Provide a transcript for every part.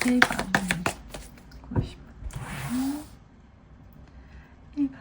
1번 고르시면 돼요. 1번.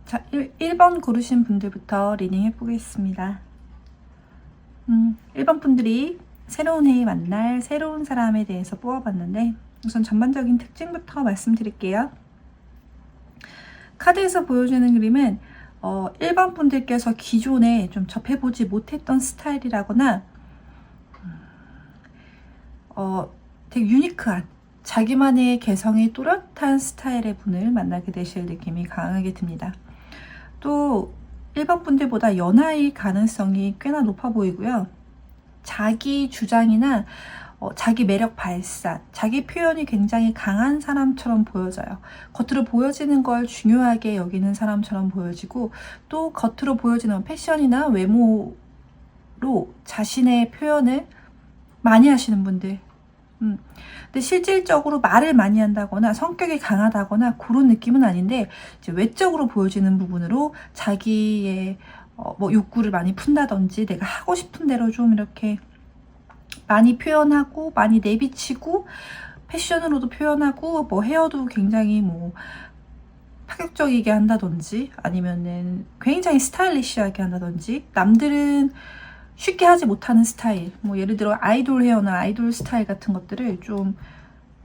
자, 1번 고르신 분들부터 리딩 해보겠습니다. 1번 분들이 새로운 해에 만날 새로운 사람에 대해서 뽑아봤는데 우선 전반적인 특징부터 말씀드릴게요. 카드에서 보여주는 그림은 1번 분들께서 기존에 좀 접해보지 못했던 스타일이라거나 되게 유니크한 자기만의 개성이 또렷한 스타일의 분을 만나게 되실 느낌이 강하게 듭니다. 또 1번 분들보다 연하일 가능성이 꽤나 높아 보이고요. 자기 주장이나 자기 매력 발산, 자기 표현이 굉장히 강한 사람처럼 보여져요. 겉으로 보여지는 걸 중요하게 여기는 사람처럼 보여지고 또 겉으로 보여지는 패션이나 외모로 자신의 표현을 많이 하시는 분들. 근데 실질적으로 말을 많이 한다거나 성격이 강하다거나 그런 느낌은 아닌데 이제 외적으로 보여지는 부분으로 자기의 뭐 욕구를 많이 푼다든지 내가 하고 싶은 대로 좀 이렇게 많이 표현하고 많이 내비치고 패션으로도 표현하고 뭐 헤어도 굉장히 뭐 파격적이게 한다든지 아니면은 굉장히 스타일리시하게 한다든지 남들은 쉽게 하지 못하는 스타일, 뭐 예를 들어 아이돌 헤어나 아이돌 스타일 같은 것들을 좀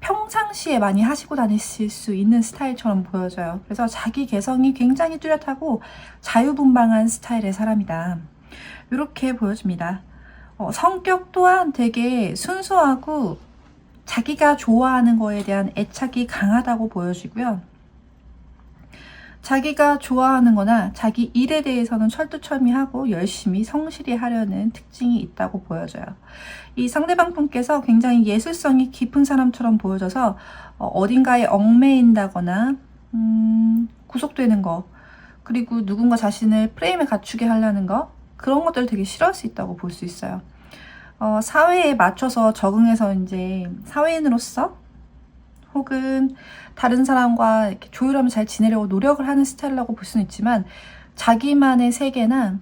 평상시에 많이 하시고 다니실 수 있는 스타일처럼 보여져요. 그래서 자기 개성이 굉장히 뚜렷하고 자유분방한 스타일의 사람이다. 이렇게 보여집니다. 성격 또한 되게 순수하고 자기가 좋아하는 거에 대한 애착이 강하다고 보여지고요. 자기가 좋아하는 거나 자기 일에 대해서는 철두철미하고 열심히 성실히 하려는 특징이 있다고 보여져요. 이 상대방 분께서 굉장히 예술성이 깊은 사람처럼 보여져서 어딘가에 얽매인다거나 구속되는 거 그리고 누군가 자신을 프레임에 갖추게 하려는 거 그런 것들을 되게 싫어할 수 있다고 볼 수 있어요. 사회에 맞춰서 적응해서 이제 사회인으로서 혹은 다른 사람과 이렇게 조율하면 잘 지내려고 노력을 하는 스타일이라고 볼 수는 있지만 자기만의 세계나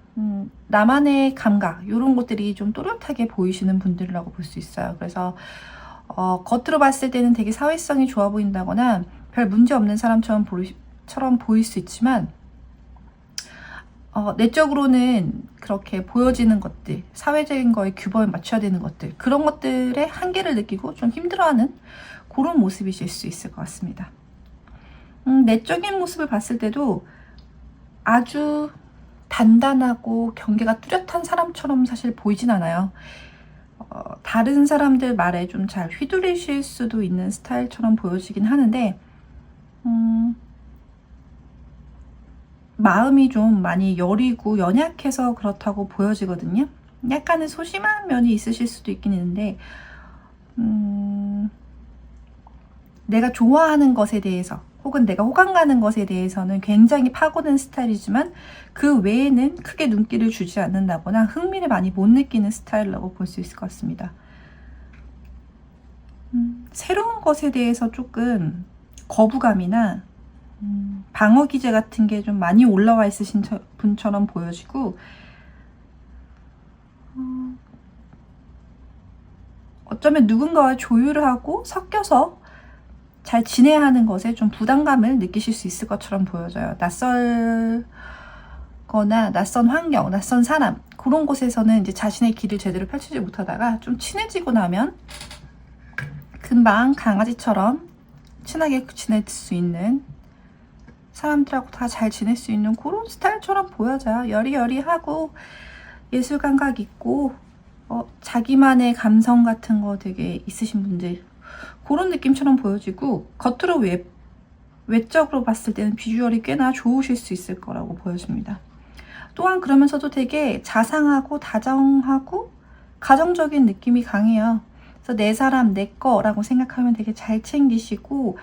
나만의 감각 이런 것들이 좀 또렷하게 보이시는 분들이라고 볼 수 있어요. 그래서 겉으로 봤을 때는 되게 사회성이 좋아 보인다거나 별 문제 없는 사람처럼 보일 수 있지만 내적으로는 그렇게 보여지는 것들, 사회적인 거에 규범에 맞춰야 되는 것들 그런 것들의 한계를 느끼고 좀 힘들어하는 그런 모습이실 수 있을 것 같습니다. 내적인 모습을 봤을 때도 아주 단단하고 경계가 뚜렷한 사람처럼 사실 보이진 않아요. 다른 사람들 말에 좀 잘 휘둘리실 수도 있는 스타일처럼 보여지긴 하는데 마음이 좀 많이 여리고 연약해서 그렇다고 보여지거든요. 약간의 소심한 면이 있으실 수도 있긴 있는데 내가 좋아하는 것에 대해서 혹은 내가 호감 가는 것에 대해서는 굉장히 파고든 스타일이지만 그 외에는 크게 눈길을 주지 않는다거나 흥미를 많이 못 느끼는 스타일이라고 볼 수 있을 것 같습니다. 새로운 것에 대해서 조금 거부감이나 방어 기제 같은 게 좀 많이 올라와 있으신 분처럼 보여지고 어쩌면 누군가와 조율을 하고 섞여서 잘 지내야 하는 것에 좀 부담감을 느끼실 수 있을 것처럼 보여져요. 낯설거나 낯선 환경, 낯선 사람 그런 곳에서는 이제 자신의 길을 제대로 펼치지 못하다가 좀 친해지고 나면 금방 강아지처럼 친하게 지낼 수 있는 사람들하고 다 잘 지낼 수 있는 그런 스타일처럼 보여져요. 여리여리하고 예술 감각 있고 자기만의 감성 같은 거 되게 있으신 분들 그런 느낌처럼 보여지고 겉으로 외적으로 봤을 때는 비주얼이 꽤나 좋으실 수 있을 거라고 보여집니다. 또한 그러면서도 되게 자상하고 다정하고 가정적인 느낌이 강해요. 그래서 내 사람 내 거라고 생각하면 되게 잘 챙기시고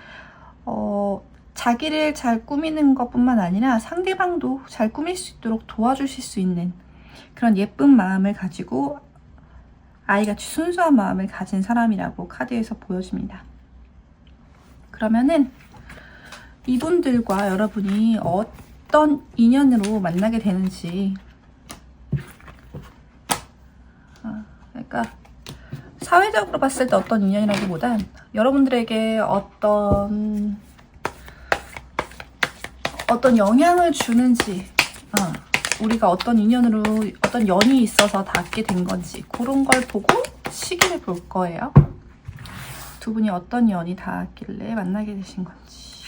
자기를 잘 꾸미는 것뿐만 아니라 상대방도 잘 꾸밀 수 있도록 도와주실 수 있는 그런 예쁜 마음을 가지고 아이같이 순수한 마음을 가진 사람이라고 카드에서 보여집니다. 그러면은 이분들과 여러분이 어떤 인연으로 만나게 되는지 그러니까 사회적으로 봤을 때 어떤 인연이라기보단 여러분들에게 어떤 영향을 주는지 우리가 어떤 인연으로 어떤 연이 있어서 닿게 된 건지 그런 걸 보고 시기를 볼 거예요. 두 분이 어떤 연이 닿았길래 만나게 되신 건지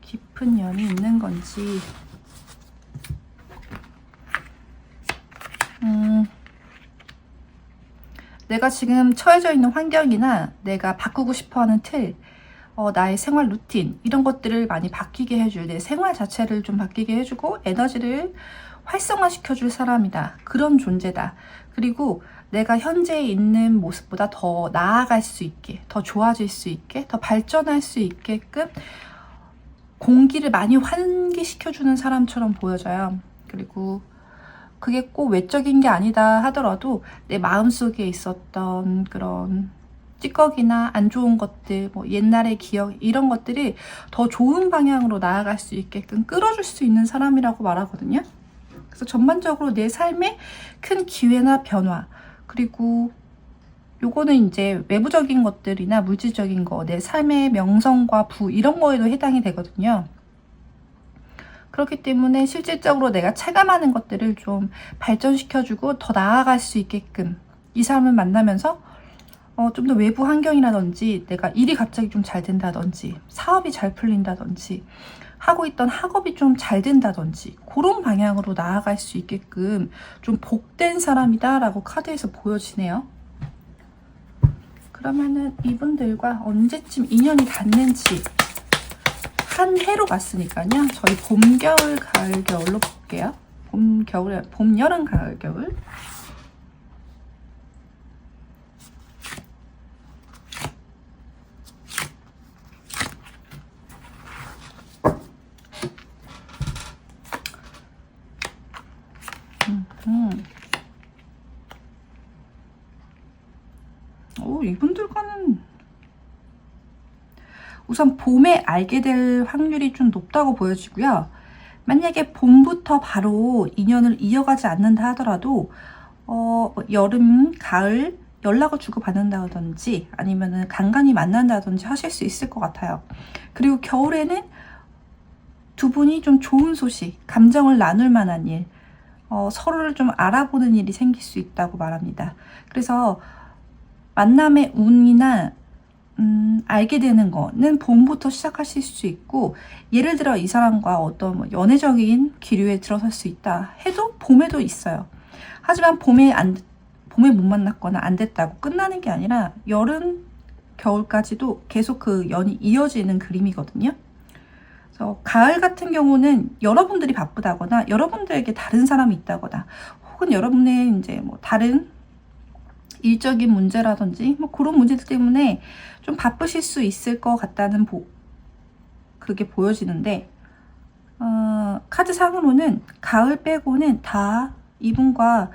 깊은 연이 있는 건지 내가 지금 처해져 있는 환경이나 내가 바꾸고 싶어하는 틀 나의 생활 루틴 이런 것들을 많이 바뀌게 해줄 내 생활 자체를 좀 바뀌게 해주고 에너지를 활성화시켜줄 사람이다. 그런 존재다. 그리고 내가 현재 있는 모습보다 더 나아갈 수 있게 더 좋아질 수 있게 더 발전할 수 있게끔 공기를 많이 환기시켜주는 사람처럼 보여져요. 그리고 그게 꼭 외적인 게 아니다 하더라도 내 마음속에 있었던 그런 찌꺼기나 안 좋은 것들, 뭐 옛날의 기억 이런 것들이 더 좋은 방향으로 나아갈 수 있게끔 끌어줄 수 있는 사람이라고 말하거든요. 그래서 전반적으로 내 삶에 큰 기회나 변화 그리고 요거는 이제 외부적인 것들이나 물질적인 거, 내 삶의 명성과 부 이런 거에도 해당이 되거든요. 그렇기 때문에 실질적으로 내가 체감하는 것들을 좀 발전시켜주고 더 나아갈 수 있게끔 이 사람을 만나면서 좀 더 외부 환경이라든지 내가 일이 갑자기 좀 잘 된다든지 사업이 잘 풀린다든지 하고 있던 학업이 좀 잘 된다든지 그런 방향으로 나아갈 수 있게끔 좀 복된 사람이다 라고 카드에서 보여지네요. 그러면은 이분들과 언제쯤 인연이 닿는지 한 해로 갔으니까요. 저희 봄, 겨울, 가을, 겨울로 볼게요. 봄, 겨울, 봄, 여름, 가을, 겨울. 이분들과는 우선 봄에 알게 될 확률이 좀 높다고 보여지고요. 만약에 봄부터 바로 인연을 이어가지 않는다 하더라도 여름, 가을 연락을 주고받는다든지 아니면은 간간히 만난다든지 하실 수 있을 것 같아요. 그리고 겨울에는 두 분이 좀 좋은 소식, 감정을 나눌 만한 일, 서로를 좀 알아보는 일이 생길 수 있다고 말합니다. 그래서 만남의 운이나 알게 되는 거는 봄부터 시작하실 수 있고 예를 들어 이 사람과 어떤 뭐 연애적인 기류에 들어설 수 있다 해도 봄에도 있어요. 하지만 봄에 못 만났거나 안 됐다고 끝나는 게 아니라 여름, 겨울까지도 계속 그 연이 이어지는 그림이거든요. 그래서 가을 같은 경우는 여러분들이 바쁘다거나 여러분들에게 다른 사람이 있다거나 혹은 여러분의 이제 뭐 다른 일적인 문제라든지 뭐 그런 문제들 때문에 좀 바쁘실 수 있을 것 같다는 그게 보여지는데, 카드 상으로는 가을 빼고는 다 이분과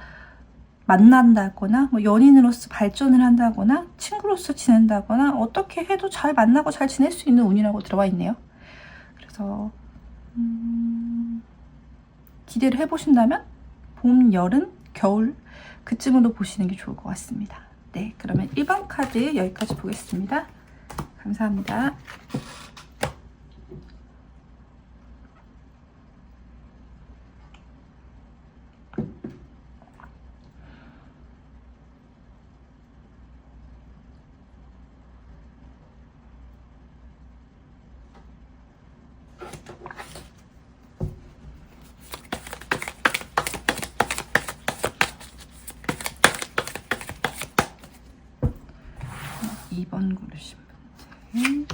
만난다거나 뭐 연인으로서 발전을 한다거나 친구로서 지낸다거나 어떻게 해도 잘 만나고 잘 지낼 수 있는 운이라고 들어와 있네요. 그래서 기대를 해보신다면 봄, 여름, 겨울 그쯤으로 보시는 게 좋을 것 같습니다. 네, 그러면 1번 카드 여기까지 보겠습니다. 감사합니다. 이번 고르신 분들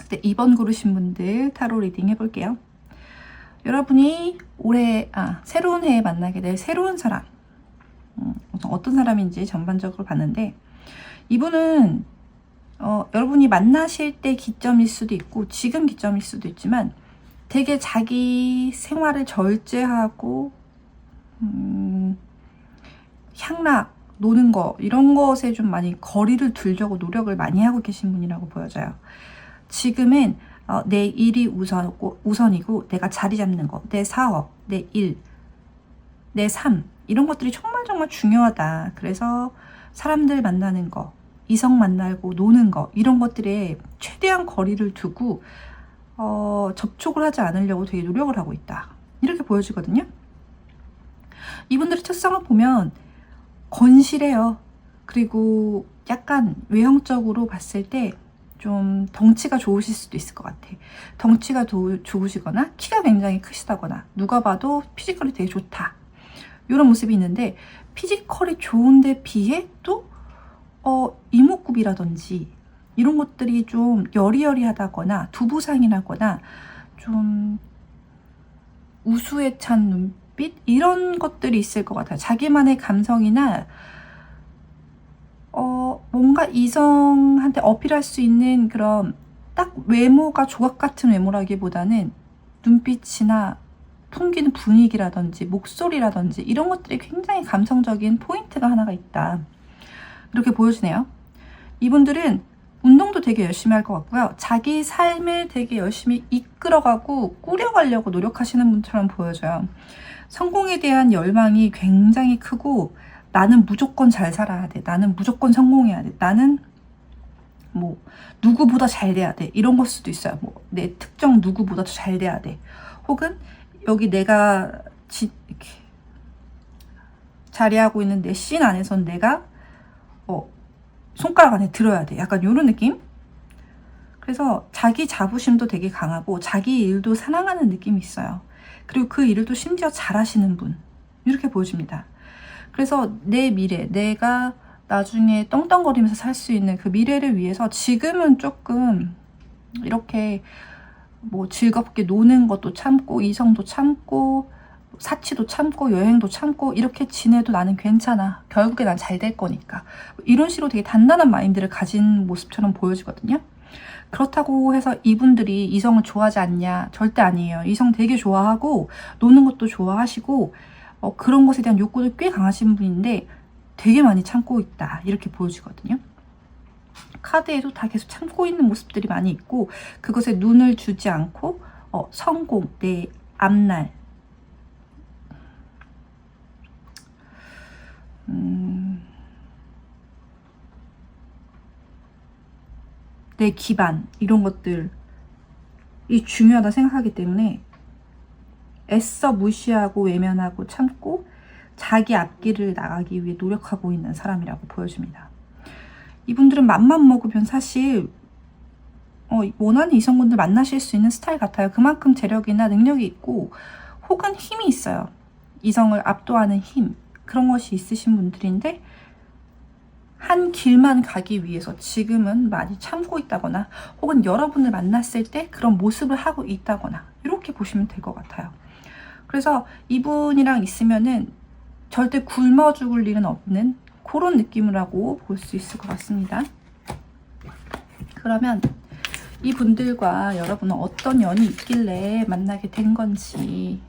네, 2번 고르신 분들 타로 리딩 해볼게요. 여러분이 올해 새로운 해에 만나게 될 새로운 사람, 어떤 사람인지 전반적으로 봤는데, 이분은 여러분이 만나실 때 기점일 수도 있고 지금 기점일 수도 있지만 되게 자기 생활을 절제하고 향락, 노는 거 이런 것에 좀 많이 거리를 두려고 노력을 많이 하고 계신 분이라고 보여져요. 지금은 내 일이 우선이고 내가 자리 잡는 거, 내 사업, 내 일, 내 삶 이런 것들이 정말 중요하다. 그래서 사람들 만나는 거, 이성 만나고 노는 거 이런 것들에 최대한 거리를 두고 접촉을 하지 않으려고 되게 노력을 하고 있다. 이렇게 보여지거든요. 이분들의 특성을 보면 건실해요. 그리고 약간 외형적으로 봤을 때 좀 덩치가 좋으실 수도 있을 것 같아. 덩치가 좋으시거나 키가 굉장히 크시다거나 누가 봐도 피지컬이 되게 좋다. 이런 모습이 있는데 피지컬이 좋은데 비해 또 이목구비라든지 이런 것들이 좀 여리여리하다거나 두부상이라거나 좀 우수에 찬 눈빛 이런 것들이 있을 것 같아요. 자기만의 감성이나 뭔가 이성한테 어필할 수 있는 그런 딱 외모가 조각 같은 외모라기보다는 눈빛이나 풍기는 분위기라든지 목소리라든지 이런 것들이 굉장히 감성적인 포인트가 하나가 있다. 이렇게 보여지네요. 이분들은 운동도 되게 열심히 할 것 같고요. 자기 삶을 되게 열심히 이끌어가고 꾸려가려고 노력하시는 분처럼 보여져요. 성공에 대한 열망이 굉장히 크고 나는 무조건 잘 살아야 돼. 나는 무조건 성공해야 돼. 나는 뭐 누구보다 잘 돼야 돼. 이런 걸 수도 있어요. 뭐 내 특정 누구보다 더 잘 돼야 돼. 혹은 여기 내가 이렇게 자리하고 있는 내 씬 안에선 내가 손가락 안에 들어야 돼. 약간 이런 느낌? 그래서 자기 자부심도 되게 강하고 자기 일도 사랑하는 느낌이 있어요. 그리고 그 일을 또 심지어 잘하시는 분. 이렇게 보여집니다. 그래서 내 미래, 내가 나중에 떵떵거리면서 살 수 있는 그 미래를 위해서 지금은 조금 이렇게 뭐 즐겁게 노는 것도 참고 이성도 참고 사치도 참고 여행도 참고 이렇게 지내도 나는 괜찮아. 결국에 난 잘 될 거니까. 이런 식으로 되게 단단한 마인드를 가진 모습처럼 보여지거든요. 그렇다고 해서 이분들이 이성을 좋아하지 않냐? 절대 아니에요. 이성 되게 좋아하고 노는 것도 좋아하시고 그런 것에 대한 욕구도 꽤 강하신 분인데 되게 많이 참고 있다. 이렇게 보여지거든요. 카드에도 다 계속 참고 있는 모습들이 많이 있고 그것에 눈을 주지 않고 성공, 내 앞날 내 기반 이런 것들이 중요하다 생각하기 때문에 애써 무시하고 외면하고 참고 자기 앞길을 나가기 위해 노력하고 있는 사람이라고 보여집니다. 이분들은 맘만 먹으면 사실 원하는 이성분들 만나실 수 있는 스타일 같아요. 그만큼 재력이나 능력이 있고 혹은 힘이 있어요. 이성을 압도하는 힘 그런 것이 있으신 분들인데 한 길만 가기 위해서 지금은 많이 참고 있다거나 혹은 여러분을 만났을 때 그런 모습을 하고 있다거나 이렇게 보시면 될 것 같아요. 그래서 이분이랑 있으면은 절대 굶어 죽을 일은 없는 그런 느낌이라고 볼 수 있을 것 같습니다. 그러면 이분들과 여러분은 어떤 연이 있길래 만나게 된 건지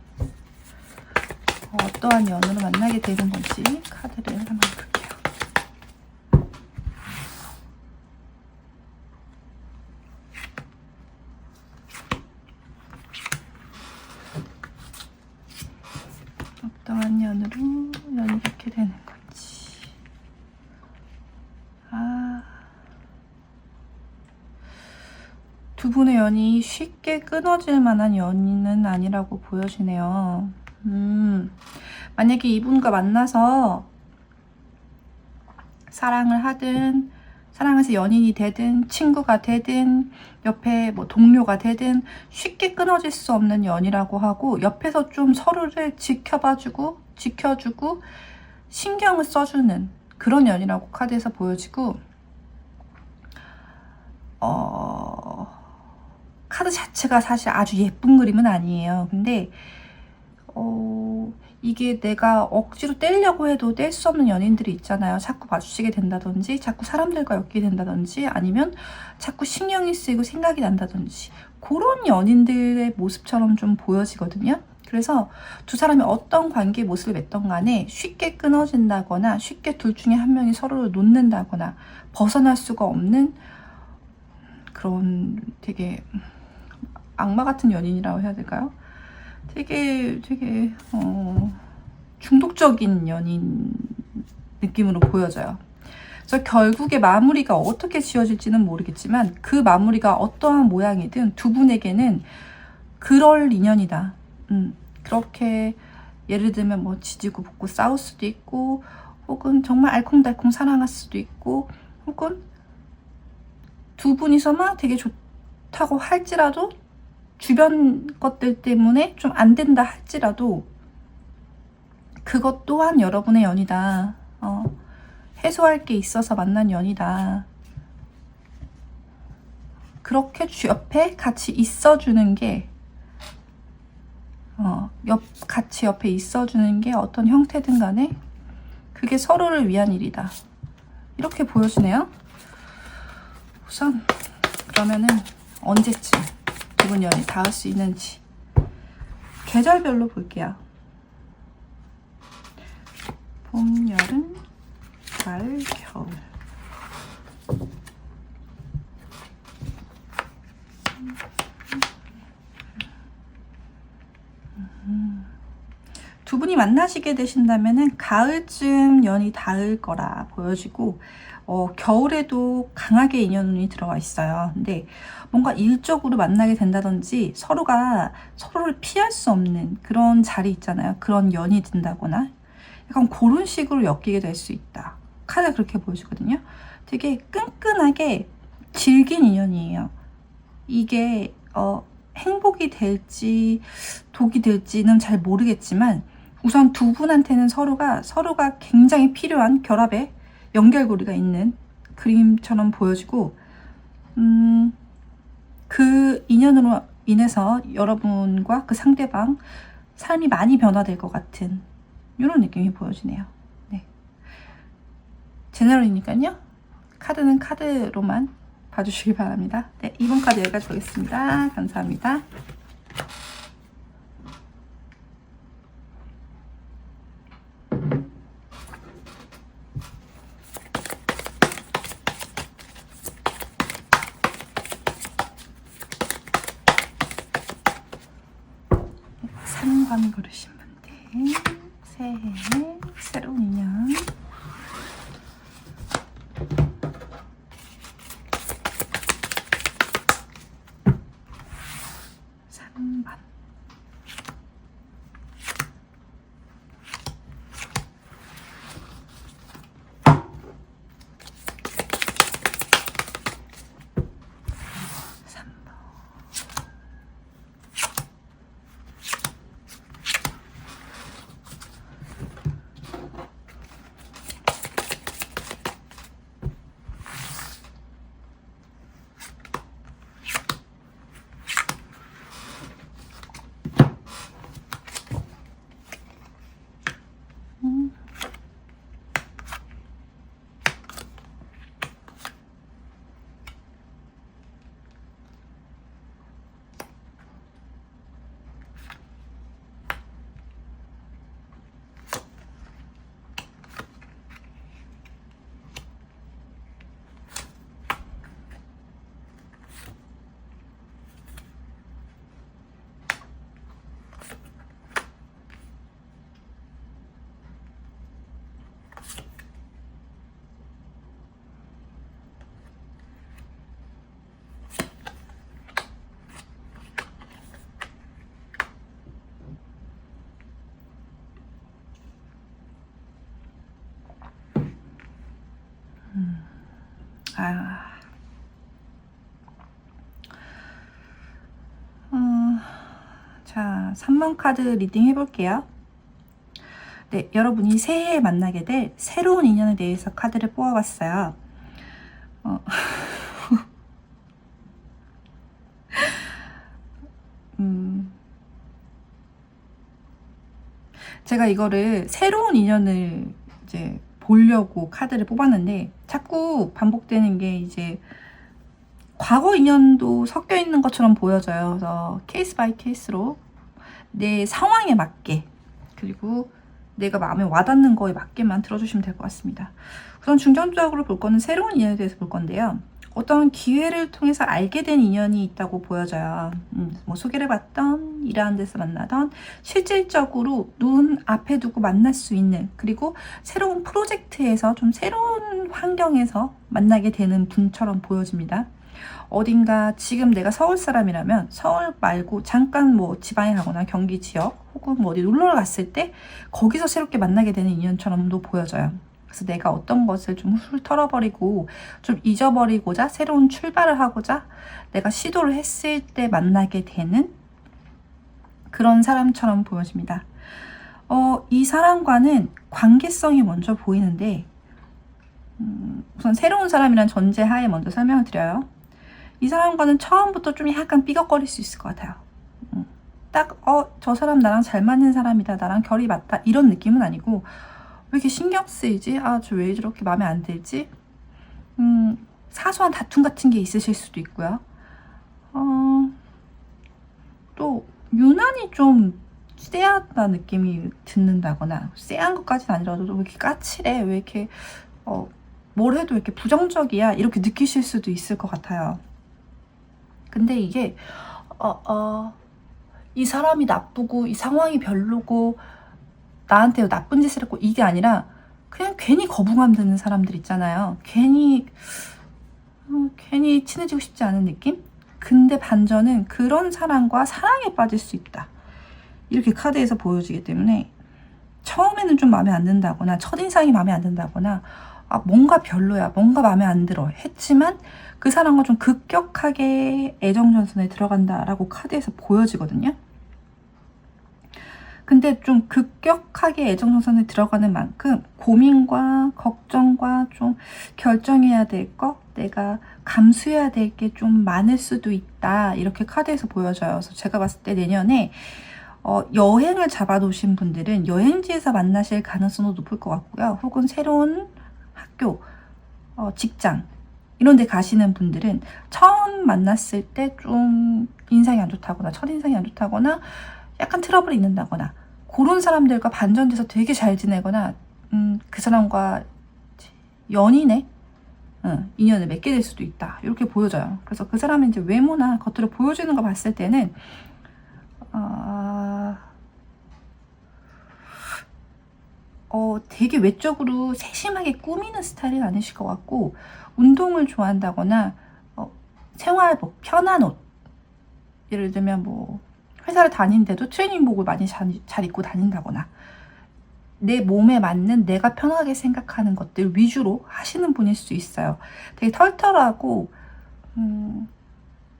어떠한 연으로 만나게 되는 건지 카드를 한번 볼게요. 어떠한 연으로 연결게 되는 건지. 두 분의 연이 쉽게 끊어질 만한 연인은 아니라고 보여지네요. 만약에 이분과 만나서 사랑을 하든 사랑해서 연인이 되든 친구가 되든 옆에 뭐 동료가 되든 쉽게 끊어질 수 없는 연이라고 하고 옆에서 좀 서로를 지켜주고 신경을 써주는 그런 연이라고 카드에서 보여지고 카드 자체가 사실 아주 예쁜 그림은 아니에요. 근데 이게 내가 억지로 떼려고 해도 뗄 수 없는 연인들이 있잖아요. 자꾸 마주치게 된다든지 자꾸 사람들과 엮이게 된다든지 아니면 자꾸 신경이 쓰이고 생각이 난다든지 그런 연인들의 모습처럼 좀 보여지거든요. 그래서 두 사람이 어떤 관계의 모습을 맺던 간에 쉽게 끊어진다거나 쉽게 둘 중에 한 명이 서로를 놓는다거나 벗어날 수가 없는 그런 되게 악마 같은 연인이라고 해야 될까요? 되게 중독적인 연인 느낌으로 보여져요. 그래서 결국에 마무리가 어떻게 지어질지는 모르겠지만 그 마무리가 어떠한 모양이든 두 분에게는 그럴 인연이다. 그렇게 예를 들면 뭐 지지고 볶고 싸울 수도 있고 혹은 정말 알콩달콩 사랑할 수도 있고 혹은 두 분이서만 되게 좋다고 할지라도 주변 것들 때문에 좀 안 된다 할지라도 그것 또한 여러분의 연이다. 해소할 게 있어서 만난 연이다. 그렇게 옆에 같이 있어주는 게 같이 옆에 있어주는 게 어떤 형태든 간에 그게 서로를 위한 일이다. 이렇게 보여지네요. 우선 그러면은 언제쯤 두 분 연이 닿을 수 있는지 계절별로 볼게요. 봄, 여름, 가을, 겨울. 두 분이 만나시게 되신다면은 가을쯤 연이 닿을 거라 보여지고 겨울에도 강하게 인연운이 들어와 있어요. 근데 뭔가 일적으로 만나게 된다든지 서로가 서로를 피할 수 없는 그런 자리 있잖아요. 그런 연이 든다거나 약간 그런 식으로 엮이게 될 수 있다. 카드가 그렇게 보여주거든요. 되게 끈끈하게 질긴 인연이에요. 이게 행복이 될지 독이 될지는 잘 모르겠지만 우선 두 분한테는 서로가 굉장히 필요한 결합의 연결고리가 있는 그림처럼 보여지고, 그 인연으로 인해서 여러분과 그 상대방 삶이 많이 변화될 것 같은 이런 느낌이 보여지네요. 네. 제너럴이니까요. 카드는 카드로만 봐주시기 바랍니다. 네, 이번 카드 여기까지 보겠습니다. 감사합니다. 상관 고르신 분들 새해 새로운 인연 자, 3번 카드 리딩 해볼게요. 네, 여러분이 새해에 만나게 될 새로운 인연에 대해서 카드를 뽑아봤어요. 제가 이거를 새로운 인연을 이제 보려고 카드를 뽑았는데 자꾸 반복되는 게 이제 과거 인연도 섞여 있는 것처럼 보여져요. 그래서 케이스 바이 케이스로 내 상황에 맞게, 그리고 내가 마음에 와닿는 거에 맞게만 들어주시면 될 것 같습니다. 우선 중점적으로 볼 거는 새로운 인연에 대해서 볼 건데요. 어떤 기회를 통해서 알게 된 인연이 있다고 보여져요. 뭐 소개를 받던, 일하는 데서 만나던, 실질적으로 눈 앞에 두고 만날 수 있는, 그리고 새로운 프로젝트에서 좀 새로운 환경에서 만나게 되는 분처럼 보여집니다. 어딘가 지금 내가 서울 사람이라면 서울 말고 잠깐 뭐 지방에 가거나 경기 지역 혹은 뭐 어디 놀러 갔을 때 거기서 새롭게 만나게 되는 인연처럼도 보여져요. 그래서 내가 어떤 것을 좀 털어버리고 좀 잊어버리고자 새로운 출발을 하고자 내가 시도를 했을 때 만나게 되는 그런 사람처럼 보여집니다. 이 사람과는 관계성이 먼저 보이는데, 우선 새로운 사람이란 전제하에 먼저 설명을 드려요. 이 사람과는 처음부터 좀 약간 삐걱거릴 수 있을 것 같아요. 딱 저 사람 나랑 잘 맞는 사람이다, 나랑 결이 맞다, 이런 느낌은 아니고 왜 이렇게 신경 쓰이지? 저 왜 저렇게 마음에 안 들지? 사소한 다툼 같은 게 있으실 수도 있고요. 또 유난히 좀 쎄하다 느낌이 듣는다거나, 쎄한 것까지는 아니라도 왜 이렇게 까칠해, 왜 이렇게 뭘 해도 이렇게 부정적이야, 이렇게 느끼실 수도 있을 것 같아요. 근데 이게 이 사람이 나쁘고 이 상황이 별로고 나한테 나쁜 짓을 했고 이게 아니라 그냥 괜히 거부감 드는 사람들 있잖아요. 괜히 친해지고 싶지 않은 느낌? 근데 반전은 그런 사람과 사랑에 빠질 수 있다, 이렇게 카드에서 보여지기 때문에 처음에는 좀 마음에 안 든다거나 첫인상이 마음에 안 든다거나 뭔가 별로야, 뭔가 마음에 안 들어 했지만 그 사람과 좀 급격하게 애정전선에 들어간다라고 카드에서 보여지거든요. 근데 좀 급격하게 애정전선에 들어가는 만큼 고민과 걱정과 좀 결정해야 될 거, 내가 감수해야 될 게 좀 많을 수도 있다, 이렇게 카드에서 보여져요. 그래서 제가 봤을 때 내년에 여행을 잡아놓으신 분들은 여행지에서 만나실 가능성도 높을 것 같고요. 혹은 새로운 학교, 직장 이런 데 가시는 분들은 처음 만났을 때 좀 인상이 안 좋다거나 첫인상이 안 좋다거나 약간 트러블이 있는다거나 그런 사람들과 반전돼서 되게 잘 지내거나 그 사람과 연인의 인연을 맺게 될 수도 있다, 이렇게 보여져요. 그래서 그 사람의 이제 외모나 겉으로 보여주는 거 봤을 때는 되게 외적으로 세심하게 꾸미는 스타일은 아니실 것 같고, 운동을 좋아한다거나 생활복, 편한 옷, 예를 들면 뭐 회사를 다니는데도 트레이닝복을 많이 잘 입고 다닌다거나 내 몸에 맞는 내가 편하게 생각하는 것들 위주로 하시는 분일 수 있어요. 되게 털털하고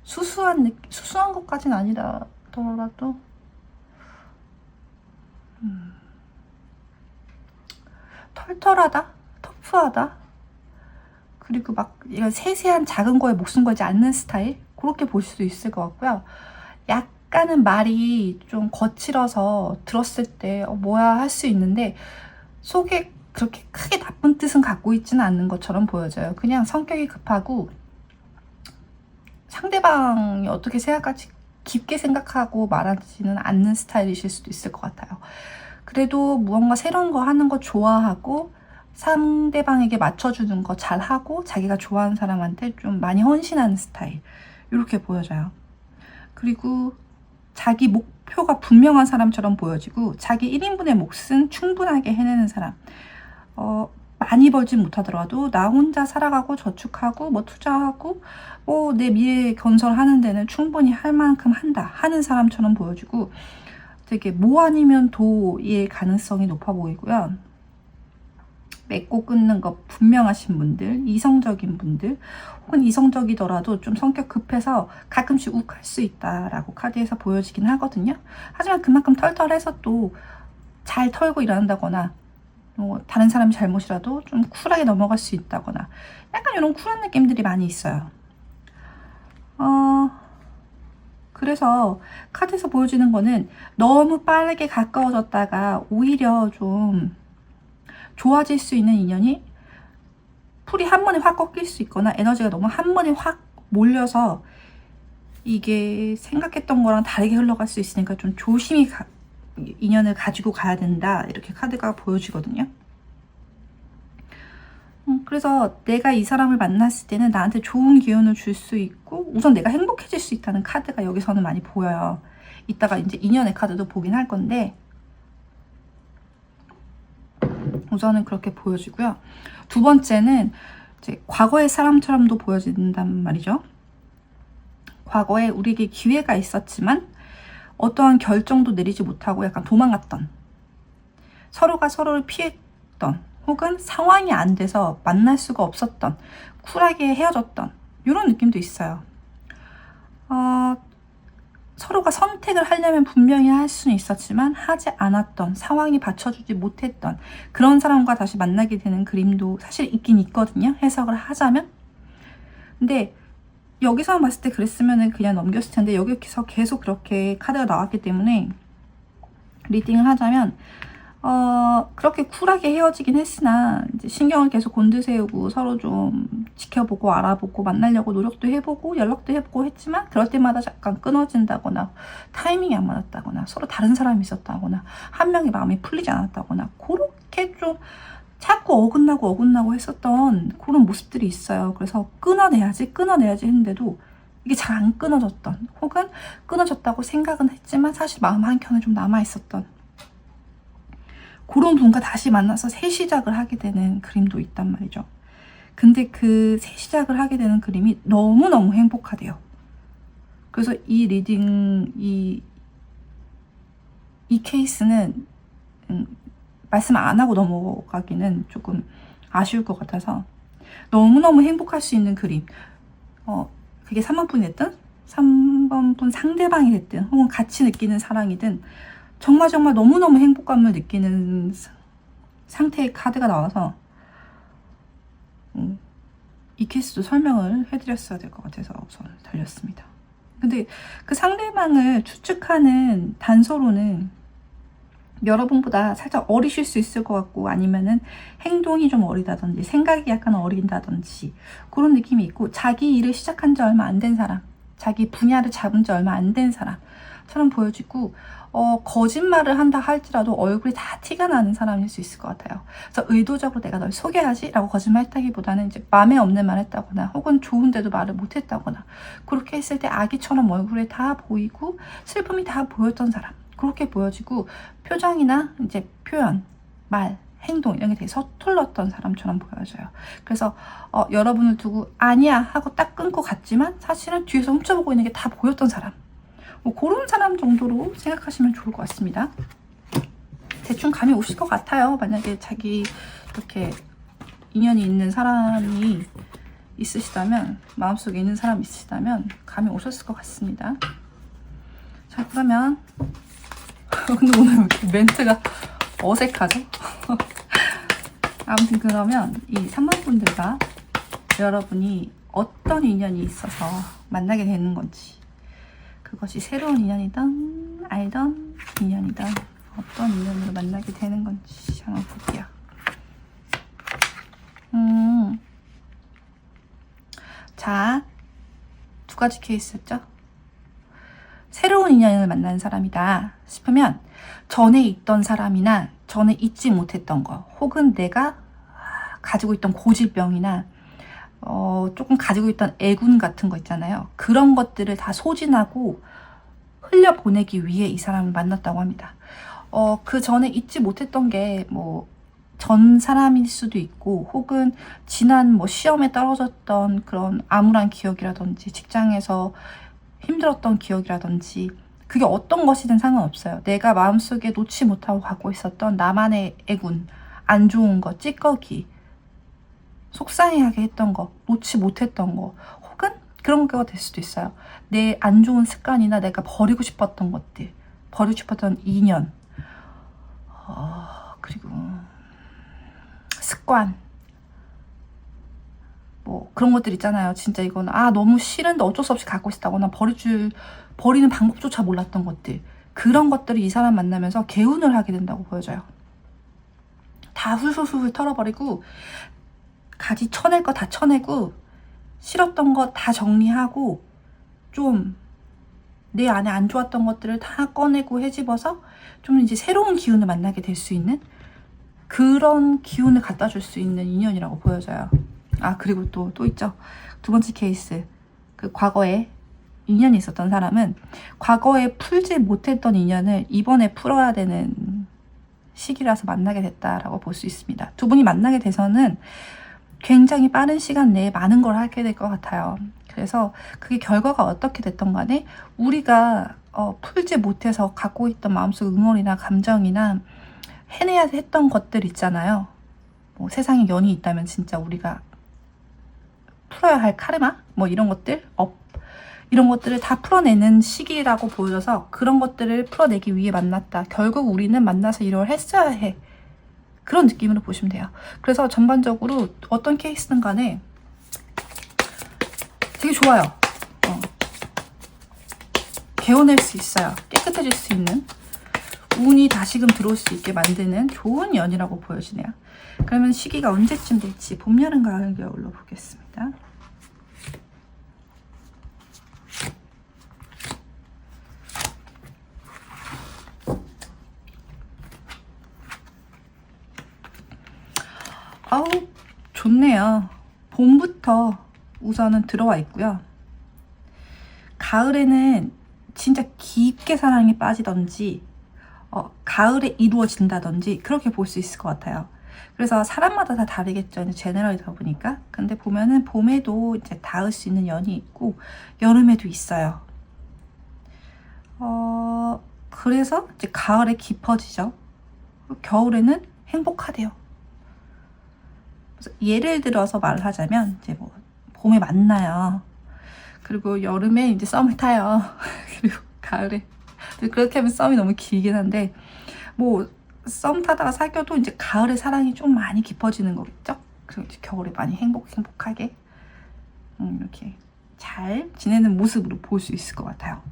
수수한 것까지는 아니더라도 털털하다? 터프하다? 그리고 막 이런 세세한 작은 거에 목숨 걸지 않는 스타일? 그렇게 보실 수 있을 것 같고요. 약간은 말이 좀 거칠어서 들었을 때 뭐야 할 수 있는데 속에 그렇게 크게 나쁜 뜻은 갖고 있지는 않는 것처럼 보여져요. 그냥 성격이 급하고 상대방이 어떻게 생각할지 깊게 생각하고 말하지는 않는 스타일이실 수도 있을 것 같아요. 그래도 무언가 새로운 거 하는 거 좋아하고 상대방에게 맞춰주는 거 잘하고 자기가 좋아하는 사람한테 좀 많이 헌신하는 스타일, 이렇게 보여져요. 그리고 자기 목표가 분명한 사람처럼 보여지고 자기 1인분의 몫은 충분하게 해내는 사람. 많이 벌진 못하더라도 나 혼자 살아가고 저축하고 뭐 투자하고 내 미래 건설하는 데는 충분히 할 만큼 한다 하는 사람처럼 보여지고, 되게 뭐 아니면 도일 가능성이 높아 보이고요. 맺고 끊는 거 분명하신 분들, 이성적인 분들, 혹은 이성적이더라도 좀 성격 급해서 가끔씩 욱할 수 있다라고 카드에서 보여지긴 하거든요. 하지만 그만큼 털털해서 또 잘 털고 일한다거나 다른 사람이 잘못이라도 좀 쿨하게 넘어갈 수 있다거나 약간 이런 쿨한 느낌들이 많이 있어요. 그래서 카드에서 보여지는 거는 너무 빠르게 가까워졌다가 오히려 좀 좋아질 수 있는 인연이 풀이 한 번에 확 꺾일 수 있거나 에너지가 너무 한 번에 확 몰려서 이게 생각했던 거랑 다르게 흘러갈 수 있으니까 좀 조심히 인연을 가지고 가야 된다, 이렇게 카드가 보여지거든요. 그래서 내가 이 사람을 만났을 때는 나한테 좋은 기운을 줄 수 있고 우선 내가 행복해질 수 있다는 카드가 여기서는 많이 보여요. 이따가 이제 인연의 카드도 보긴 할 건데 우선은 그렇게 보여지고요. 두 번째는 이제 과거의 사람처럼도 보여진단 말이죠. 과거에 우리에게 기회가 있었지만 어떠한 결정도 내리지 못하고 약간 도망갔던, 서로가 서로를 피했던, 혹은 상황이 안 돼서 만날 수가 없었던, 쿨하게 헤어졌던 이런 느낌도 있어요. 서로가 선택을 하려면 분명히 할 수는 있었지만 하지 않았던, 상황이 받쳐주지 못했던 그런 사람과 다시 만나게 되는 그림도 사실 있긴 있거든요, 해석을 하자면. 근데 여기서 봤을 때 그랬으면 그냥 넘겼을 텐데 여기서 계속 그렇게 카드가 나왔기 때문에 리딩을 하자면 그렇게 쿨하게 헤어지긴 했으나 이제 신경을 계속 곤두세우고 서로 좀 지켜보고 알아보고 만나려고 노력도 해보고 연락도 해보고 했지만 그럴 때마다 잠깐 끊어진다거나 타이밍이 안 맞았다거나 서로 다른 사람이 있었다거나 한 명의 마음이 풀리지 않았다거나 그렇게 좀 자꾸 어긋나고 했었던 그런 모습들이 있어요. 그래서 끊어내야지 했는데도 이게 잘 안 끊어졌던, 혹은 끊어졌다고 생각은 했지만 사실 마음 한켠에 좀 남아있었던 그런 분과 다시 만나서 새 시작을 하게 되는 그림도 있단 말이죠. 근데 그 새 시작을 하게 되는 그림이 너무너무 행복하대요. 그래서 이 리딩, 이 케이스는 말씀 안 하고 넘어가기는 조금 아쉬울 것 같아서 너무너무 행복할 수 있는 그림, 그게 3번분이 됐든 3번분 상대방이 됐든 혹은 같이 느끼는 사랑이든 정말 너무너무 행복감을 느끼는 상태의 카드가 나와서 이 케이스도 설명을 해드렸어야 될 것 같아서 우선 달렸습니다. 근데 그 상대방을 추측하는 단서로는 여러분보다 살짝 어리실 수 있을 것 같고, 아니면은 행동이 좀 어리다든지 생각이 약간 어린다든지 그런 느낌이 있고, 자기 일을 시작한 지 얼마 안 된 사람, 자기 분야를 잡은 지 얼마 안 된 사람처럼 보여지고, 거짓말을 한다 할지라도 얼굴이 다 티가 나는 사람일 수 있을 것 같아요. 그래서 의도적으로 내가 널 소개하지? 라고 거짓말 했다기보다는 이제 마음에 없는 말 했다거나 혹은 좋은데도 말을 못 했다거나, 그렇게 했을 때 아기처럼 얼굴에 다 보이고 슬픔이 다 보였던 사람, 그렇게 보여지고, 표정이나 이제 표현, 말, 행동 이런 게 되게 서툴렀던 사람처럼 보여져요. 그래서 여러분을 두고 아니야 하고 딱 끊고 갔지만 사실은 뒤에서 훔쳐보고 있는 게 다 보였던 사람, 뭐 그런 사람 정도로 생각하시면 좋을 것 같습니다. 대충 감이 오실 것 같아요. 만약에 자기 이렇게 인연이 있는 사람이 있으시다면, 마음속에 있는 사람이 있으시다면 감이 오셨을 것 같습니다. 자, 그러면 근데 오늘 왜 이렇게 멘트가 어색하죠? 아무튼 그러면 이 3번 분들과 여러분이 어떤 인연이 있어서 만나게 되는 건지, 그것이 새로운 인연이든 알던 인연이든 어떤 인연으로 만나게 되는 건지 한번 볼게요. 자, 두 가지 케이스였죠? 새로운 인연을 만나는 사람이다 싶으면 전에 있던 사람이나 전에 잊지 못했던 거, 혹은 내가 가지고 있던 고질병이나 조금 가지고 있던 애군 같은 거 있잖아요. 그런 것들을 다 소진하고 흘려보내기 위해 이 사람을 만났다고 합니다. 그 전에 잊지 못했던 게 뭐 전 사람일 수도 있고, 혹은 지난 뭐 시험에 떨어졌던 그런 암울한 기억이라든지 직장에서 힘들었던 기억이라든지, 그게 어떤 것이든 상관없어요. 내가 마음속에 놓지 못하고 갖고 있었던 나만의 애군, 안 좋은 거, 찌꺼기, 속상해하게 했던 거, 놓지 못했던 거, 혹은 그런 거가 될 수도 있어요. 내 안 좋은 습관이나 내가 버리고 싶었던 것들, 버리고 싶었던 인연, 그리고 습관, 뭐 그런 것들 있잖아요. 진짜 이건 너무 싫은데 어쩔 수 없이 갖고 있다거나 버리는 방법조차 몰랐던 것들, 그런 것들이 이 사람 만나면서 개운을 하게 된다고 보여져요. 다 훌훌훌 털어버리고, 가지 쳐낼 거 다 쳐내고, 싫었던 거 다 정리하고, 좀 내 안에 안 좋았던 것들을 다 꺼내고 헤집어서 좀 이제 새로운 기운을 만나게 될 수 있는, 그런 기운을 갖다 줄 수 있는 인연이라고 보여져요. 그리고 또 있죠. 두 번째 케이스. 그 과거에 인연이 있었던 사람은 과거에 풀지 못했던 인연을 이번에 풀어야 되는 시기라서 만나게 됐다라고 볼 수 있습니다. 두 분이 만나게 돼서는 굉장히 빠른 시간 내에 많은 걸 하게 될 것 같아요. 그래서 그게 결과가 어떻게 됐던 간에 우리가 풀지 못해서 갖고 있던 마음속 응어리나 감정이나 해내야 했던 것들 있잖아요. 뭐 세상에 연이 있다면 진짜 우리가 풀어야 할 카르마? 뭐 이런 것들? 이런 것들을 다 풀어내는 시기라고 보여져서 그런 것들을 풀어내기 위해 만났다. 결국 우리는 만나서 이걸 했어야 해. 그런 느낌으로 보시면 돼요. 그래서 전반적으로 어떤 케이스든 간에 되게 좋아요. 개어낼 수 있어요. 깨끗해질 수 있는, 운이 다시금 들어올 수 있게 만드는 좋은 연이라고 보여지네요. 그러면 시기가 언제쯤 될지 봄, 여름, 가을, 겨울로 보겠습니다. 좋네요. 봄부터 우선은 들어와 있고요. 가을에는 진짜 깊게 사랑에 빠지던지 가을에 이루어진다든지 그렇게 볼 수 있을 것 같아요. 그래서 사람마다 다 다르겠죠. 이제 제너럴이다 보니까. 근데 보면은 봄에도 이제 닿을 수 있는 연이 있고 여름에도 있어요. 그래서 이제 가을에 깊어지죠. 겨울에는 행복하대요. 그래서 예를 들어서 말을 하자면 이제 뭐 봄에 만나요. 그리고 여름에 이제 썸을 타요. 그리고 가을에 그렇게 하면 썸이 너무 길긴 한데 뭐 썸 타다가 사귀어도 이제 가을에 사랑이 좀 많이 깊어지는 거겠죠. 그리고 이제 겨울에 많이 행복하게 이렇게 잘 지내는 모습으로 볼 수 있을 것 같아요.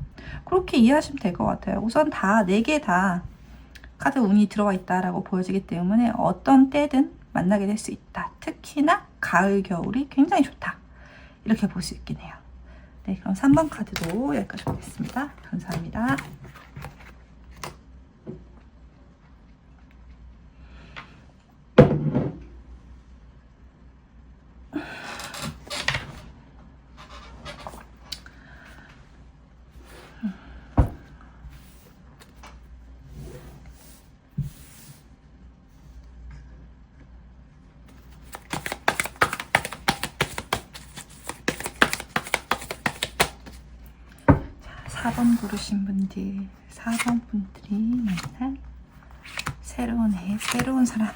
그렇게 이해하시면 될 것 같아요. 우선 다 4개 다 카드 운이 들어와 있다라고 보여지기 때문에 어떤 때든 만나게 될 수 있다. 특히나 가을, 겨울이 굉장히 좋다. 이렇게 볼 수 있긴 해요. 네, 그럼 3번 카드도 여기까지 보겠습니다. 감사합니다. 자, 4번 고르신 분들, 4번 분들이 만날 새로운 해, 새로운 사람.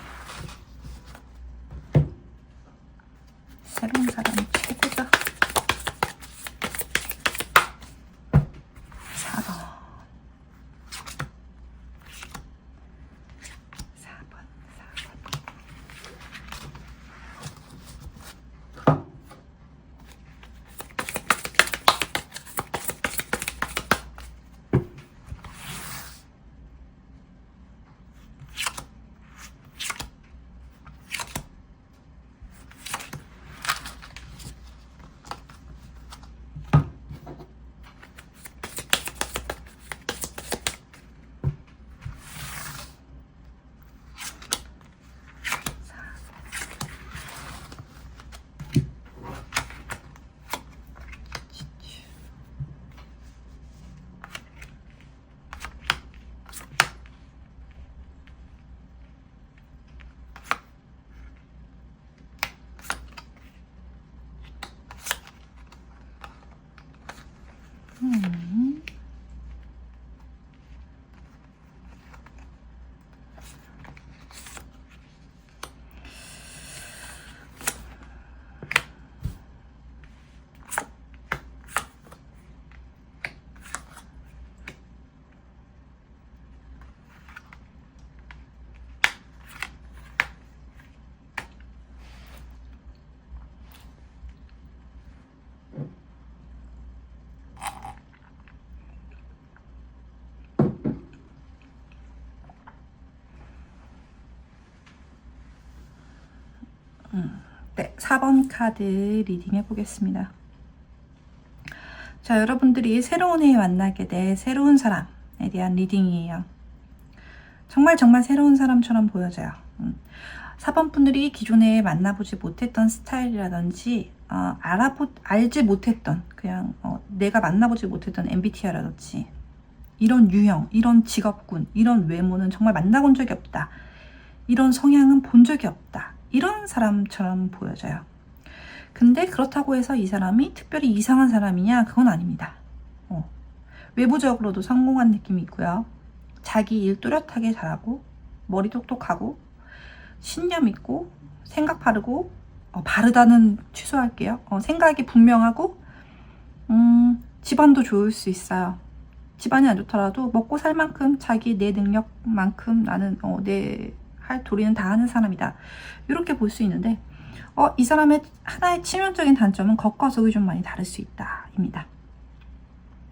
새로운 사람이 최고죠. 4번. 4번. 네, 4번 카드 리딩 해보겠습니다. 자, 여러분들이 새로운 해에 만나게 될 새로운 사람에 대한 리딩이에요. 정말 새로운 사람처럼 보여져요. 4번 분들이 기존에 만나보지 못했던 스타일이라든지 알지 못했던 그냥 내가 만나보지 못했던 MBTI라든지 이런 유형, 이런 직업군, 이런 외모는 정말 만나본 적이 없다. 이런 성향은 본 적이 없다. 이런 사람처럼 보여져요. 근데 그렇다고 해서 이 사람이 특별히 이상한 사람이냐? 그건 아닙니다. 외부적으로도 성공한 느낌이 있고요. 자기 일 뚜렷하게 잘하고 머리 똑똑하고 신념 있고 생각 바르고 바르다는 취소할게요. 생각이 분명하고 집안도 좋을 수 있어요. 집안이 안 좋더라도 먹고 살 만큼 자기 내 능력만큼 나는 내 할 도리는 다 하는 사람이다. 이렇게 볼 수 있는데 이 사람의 하나의 치명적인 단점은 겉과 속이 좀 많이 다를 수 있다 입니다.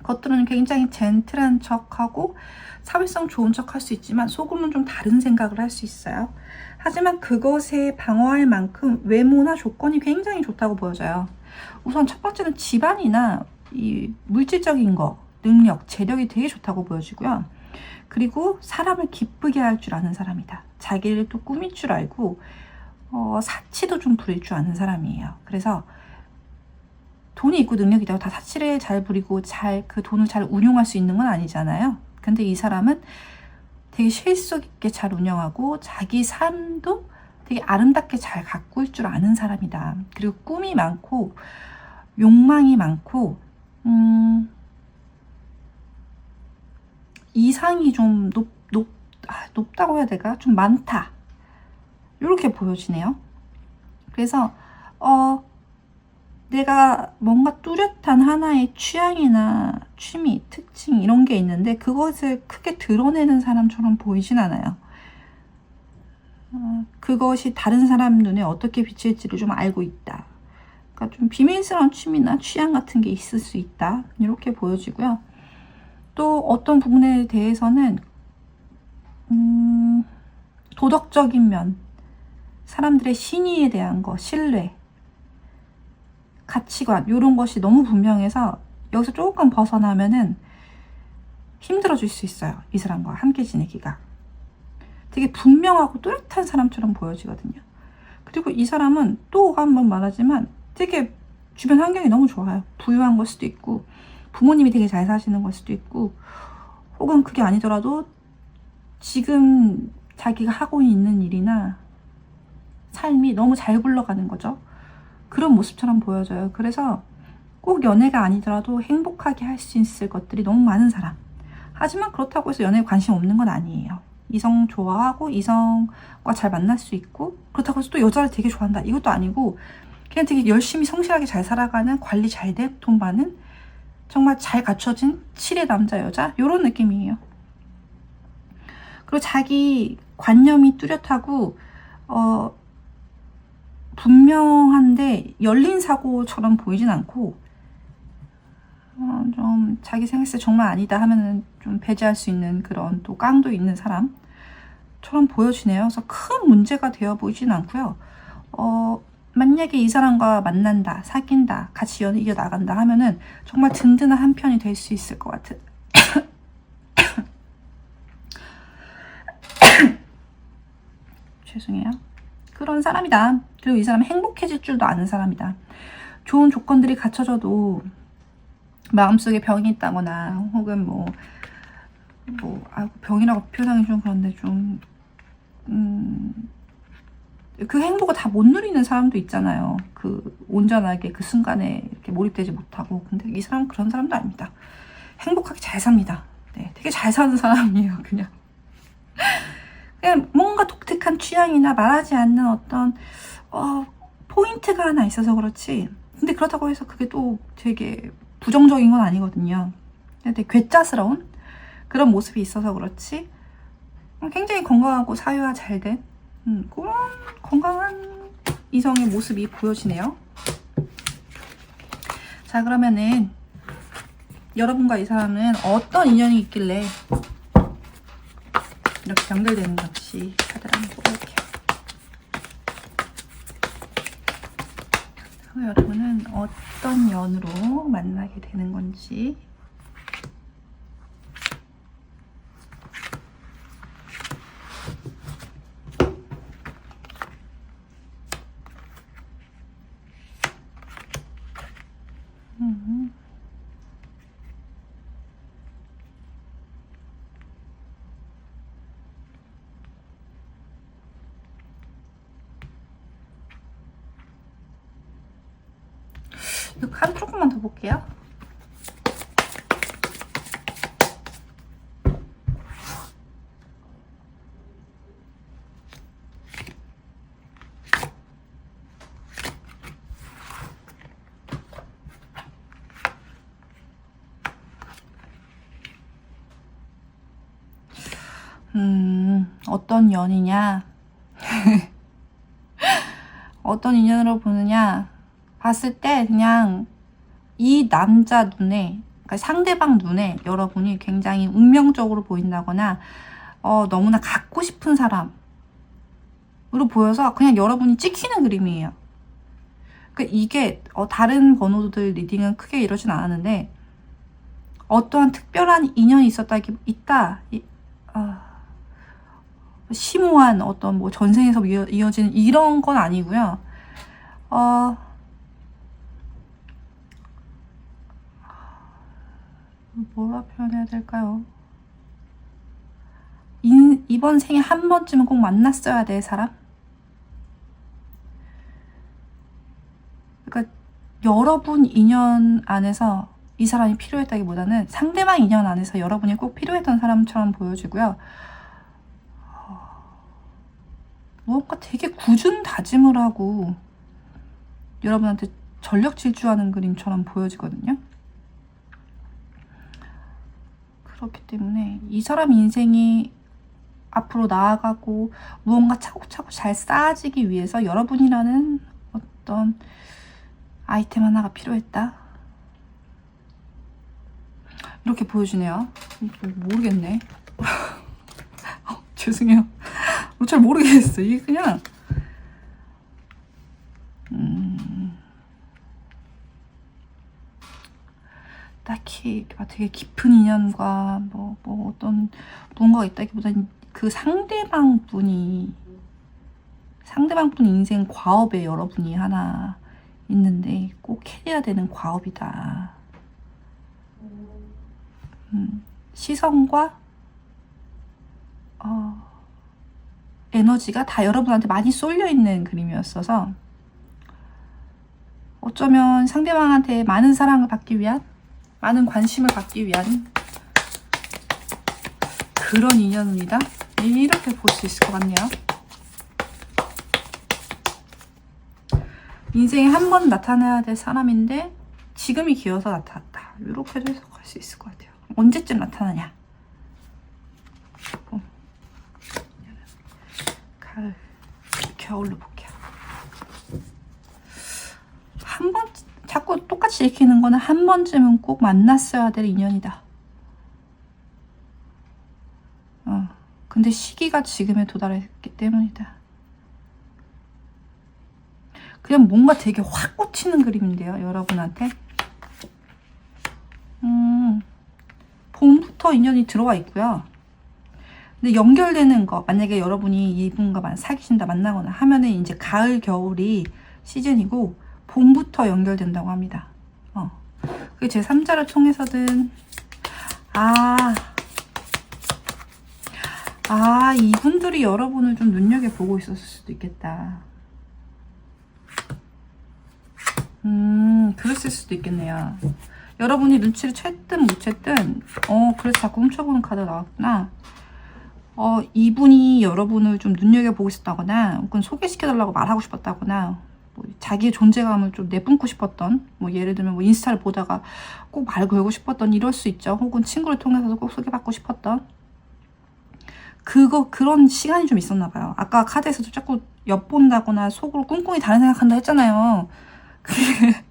겉으로는 굉장히 젠틀한 척하고 사회성 좋은 척 할 수 있지만 속으로는 좀 다른 생각을 할 수 있어요. 하지만 그것에 방어할 만큼 외모나 조건이 굉장히 좋다고 보여져요. 우선 첫 번째는 집안이나 이 물질적인 거, 능력, 재력이 되게 좋다고 보여지고요. 그리고 사람을 기쁘게 할 줄 아는 사람이다. 자기를 또 꾸밀 줄 알고 사치도 좀 부릴 줄 아는 사람이에요. 그래서 돈이 있고 능력이 있다고 다 사치를 잘 부리고 그 돈을 잘 운용할 수 있는 건 아니잖아요. 근데 이 사람은 되게 실속 있게 잘 운영하고 자기 삶도 되게 아름답게 잘 가꿀 줄 아는 사람이다. 그리고 꿈이 많고 욕망이 많고 이상이 좀 높다고 해야 될까? 좀 많다. 이렇게 보여지네요. 그래서 내가 뭔가 뚜렷한 하나의 취향이나 취미, 특징 이런 게 있는데 그것을 크게 드러내는 사람처럼 보이진 않아요. 그것이 다른 사람 눈에 어떻게 비칠지를 좀 알고 있다. 그러니까 좀 비밀스러운 취미나 취향 같은 게 있을 수 있다. 이렇게 보여지고요. 또 어떤 부분에 대해서는 도덕적인 면, 사람들의 신의에 대한 거, 신뢰, 가치관 이런 것이 너무 분명해서 여기서 조금 벗어나면은 힘들어질 수 있어요. 이 사람과 함께 지내기가. 되게 분명하고 뚜렷한 사람처럼 보여지거든요. 그리고 이 사람은 또 한번 말하지만 되게 주변 환경이 너무 좋아요. 부유한 걸 수도 있고 부모님이 되게 잘 사시는 걸 수도 있고 혹은 그게 아니더라도 지금 자기가 하고 있는 일이나 삶이 너무 잘 굴러가는 거죠. 그런 모습처럼 보여져요. 그래서 꼭 연애가 아니더라도 행복하게 할 수 있을 것들이 너무 많은 사람. 하지만 그렇다고 해서 연애에 관심 없는 건 아니에요. 이성 좋아하고 이성과 잘 만날 수 있고 그렇다고 해서 또 여자를 되게 좋아한다 이것도 아니고 그냥 되게 열심히 성실하게 잘 살아가는 관리 잘 된 돈 많은 정말 잘 갖춰진 7의 남자 여자 이런 느낌이에요. 그리고 자기 관념이 뚜렷하고 분명한데 열린 사고처럼 보이진 않고 좀 자기 생각했을 때 정말 아니다 하면은 좀 배제할 수 있는 그런 또 깡도 있는 사람처럼 보여지네요. 그래서 큰 문제가 되어 보이진 않고요. 만약에 이 사람과 만난다, 사귄다, 같이 연애 이어나간다 하면은 정말 든든한 한 편이 될 수 있을 것 같은 죄송해요. 그런 사람이다. 그리고 이 사람은 행복해질 줄도 아는 사람이다. 좋은 조건들이 갖춰져도 마음속에 병이 있다거나 혹은 병이라고 표현하기 좀 그런데 좀 그 행복을 다 못 누리는 사람도 있잖아요. 그 온전하게 그 순간에 이렇게 몰입되지 못하고. 근데 이 사람은 그런 사람도 아닙니다. 행복하게 잘 삽니다. 네, 되게 잘 사는 사람이에요. 그냥 뭔가 독특한 취향이나 말하지 않는 어떤 포인트가 하나 있어서 그렇지. 근데 그렇다고 해서 그게 또 되게 부정적인 건 아니거든요. 되게 괴짜스러운 그런 모습이 있어서 그렇지. 굉장히 건강하고 사유가 잘된 그런 건강한 이성의 모습이 보여지네요. 자, 그러면은 여러분과 이 사람은 어떤 인연이 있길래 이렇게 연결되는 건지 카드를 한번 뽑아볼게요. 여러분은 어떤 연으로 만나게 되는 건지. 한 조금만 더 볼게요. 어떤 연이냐 어떤 인연으로 보느냐 봤을 때 그냥 이 남자 눈에 그러니까 상대방 눈에 여러분이 굉장히 운명적으로 보인다거나 너무나 갖고 싶은 사람으로 보여서 그냥 여러분이 찍히는 그림이에요. 그러니까 이게 다른 번호들 리딩은 크게 이러진 않았는데 어떠한 특별한 인연이 있다 심오한 어떤 뭐 전생에서 이어지는 이런 건 아니고요. 뭐라 표현해야 될까요? 이번 생에 한 번쯤은 꼭 만났어야 될 사람? 그러니까 여러분 인연 안에서 이 사람이 필요했다기보다는 상대방 인연 안에서 여러분이 꼭 필요했던 사람처럼 보여지고요. 무언가 되게 굳은 다짐을 하고 여러분한테 전력 질주하는 그림처럼 보여지거든요. 그렇기 때문에 이 사람 인생이 앞으로 나아가고 무언가 차곡차곡 잘 쌓아지기 위해서 여러분이라는 어떤 아이템 하나가 필요했다. 이렇게 보여주네요. 모르겠네. 죄송해요. 잘 모르겠어. 이게 그냥 딱히 되게 깊은 인연과 뭐 어떤 무언가가 있다기보다는 그 상대방 분 인생 과업에 여러분이 하나 있는데 꼭 해야 되는 과업이다. 시선과 에너지가 다 여러분한테 많이 쏠려 있는 그림이었어서 어쩌면 상대방한테 많은 사랑을 받기 위한, 많은 관심을 받기 위한 그런 인연입니다. 이렇게 볼 수 있을 것 같네요. 인생에 한 번 나타나야 될 사람인데 지금이 기어서 나타났다. 이렇게도 해석할 수 있을 것 같아요. 언제쯤 나타나냐? 가을, 겨울로 볼게요. 한 번, 자꾸 똑같이 읽히는 거는 한 번쯤은 꼭 만났어야 될 인연이다. 근데 시기가 지금에 도달했기 때문이다. 그냥 뭔가 되게 확 꽂히는 그림인데요, 여러분한테. 봄부터 인연이 들어와 있고요. 근데 연결되는 거, 만약에 여러분이 이분과 사귀신다, 만나거나 하면은 이제 가을, 겨울이 시즌이고 봄부터 연결된다고 합니다. 그게 제 3자를 통해서든 이분들이 여러분을 좀 눈여겨보고 있었을 수도 있겠다. 그랬을 수도 있겠네요. 여러분이 눈치를 챘든 못 챘든 그래서 자꾸 훔쳐보는 카드가 나왔구나. 이분이 여러분을 좀 눈여겨보고 있었다거나 혹은 소개시켜달라고 말하고 싶었다거나 뭐 자기의 존재감을 좀 내뿜고 싶었던, 뭐 예를 들면 뭐 인스타를 보다가 꼭 말 걸고 싶었던, 이럴 수 있죠. 혹은 친구를 통해서도 꼭 소개받고 싶었던 그런 시간이 좀 있었나 봐요. 아까 카드에서도 자꾸 엿본다거나 속으로 꿍꿍이 다른 생각한다 했잖아요. 그게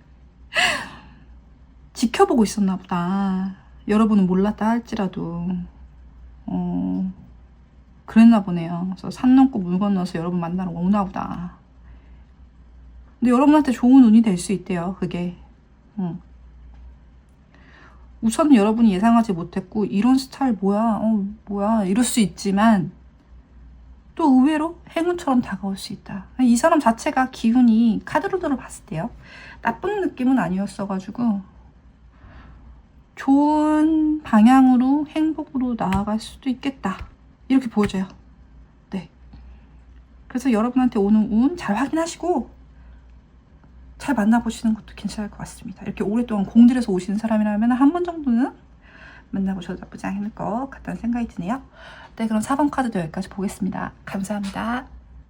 지켜보고 있었나 보다. 여러분은 몰랐다 할지라도 그랬나 보네요. 그래서 산 넘고 물 건너서 여러분 만나러 오나 보다. 근데 여러분한테 좋은 운이 될 수 있대요, 그게. 우선 여러분이 예상하지 못했고 이런 스타일 뭐야 이럴 수 있지만 또 의외로 행운처럼 다가올 수 있다. 이 사람 자체가 기운이 카드로드로 봤을 때요, 나쁜 느낌은 아니었어가지고 좋은 방향으로 행복으로 나아갈 수도 있겠다, 이렇게 보여져요. 네. 그래서 여러분한테 오는 운 잘 확인하시고 잘 만나보시는 것도 괜찮을 것 같습니다. 이렇게 오랫동안 공들여서 오시는 사람이라면 한 번 정도는 만나보셔도 나쁘지 않을 것 같다는 생각이 드네요. 네, 그럼 4번 카드도 여기까지 보겠습니다. 감사합니다.